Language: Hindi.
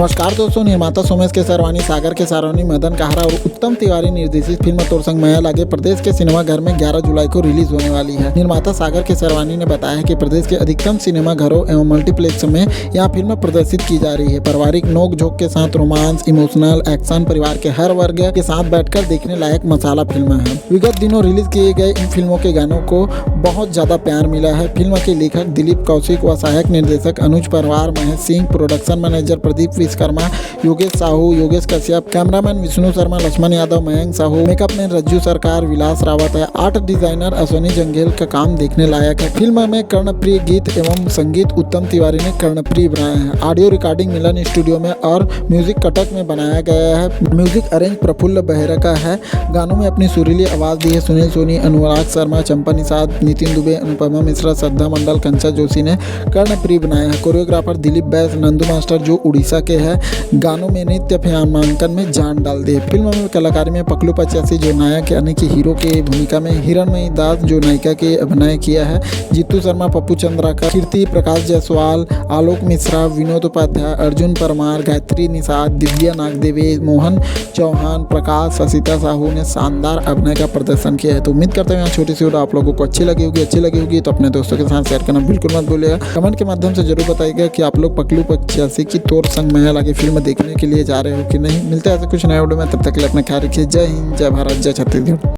नमस्कार दोस्तों, निर्माता सोमेश केसरवानी, सागर केसरवानी, मदन कहारा और उत्तम तिवारी निर्देशित फिल्म तोर संग माया लागे प्रदेश के सिनेमा घर में 11 जुलाई को रिलीज होने वाली है। निर्माता सागर केसरवानी ने बताया कि प्रदेश के अधिकतम सिनेमा घरों एवं मल्टीप्लेक्स में यह फिल्म प्रदर्शित की जा रही है। पारिवारिक नोक झोंक के साथ रोमांस, इमोशनल एक्शन, परिवार के हर वर्ग के साथ बैठकर देखने लायक मसाला फिल्म है। विगत दिनों रिलीज किए गए इन फिल्मों के गानों को बहुत ज्यादा प्यार मिला है। फिल्म के लेखक दिलीप कौशिक व सहायक निर्देशक Anuj Parwar, Mahesh Singh, production manager Pradeep Vishwakarma, Yogesh Sahu, Yogesh Kashyap, cameraman Vishnu Sharma, Lakshman Yadav, Mayank Sahu, makeup man Rajju Sarkar, Vilas Rawat है, आर्ट डिजाइनर अश्विनी जंगेल का काम देखने लायक है। फिल्म में कर्णप्रिय गीत एवं संगीत उत्तम तिवारी ने कर्णप्रिय बनाया है। ऑडियो रिकॉर्डिंग मिलन स्टूडियो में और म्यूजिक कटक में बनाया गया है। म्यूजिक अरेंज प्रफुल्ल बहेरा का है। गानों में अपनी सुरीली आवाज दी है सुनील सोनी, अनुराग शर्मा, चंपा निषाद, नितिन दुबे, अनुपमा मिश्रा, श्रद्धा मंडल, कंचा जोशी ने कर्णप्रिय बनाया है। कोरियोग्राफर दिलीप बैस, नंदू मास्टर जो उड़ीसा के हैं, गानों में नृत्य फिल्मांकन में जान डाल दी है। फिल्म में कलाकारी में पकलू 85 जो नायक यानी कि हीरो की भूमिका में, हिरणमयी दास जो नायिका के अभिनय किया है, जीतू शर्मा, पप्पू चंद्राकर, कीर्ति, प्रकाश जायसवाल, आलोक मिश्रा, विनोद उपाध्याय, अर्जुन परमार, गायत्री निषाद, दिव्या नागदेवी, मोहन चौहान, प्रकाश, ससिता साहू ने शानदार अभिनय का प्रदर्शन किया है। तो उम्मीद करते हैं छोटी सी वीडियो आप लोगों को अच्छी लगी होगी तो अपने दोस्तों के साथ शेयर करना बिल्कुल मत भूलिएगा। कमेंट के माध्यम से जरूर बताइएगा कि आप लोग पकलू 85 की तोर संग माया लागे फिल्म देखने के लिए जा रहे हो कि नहीं। मिलते हैं ऐसे कुछ नए वीडियो में, तब तक के लिए अपना ख्याल रखिए। जय हिंद, जय भारत, जय छत्तीसगढ़।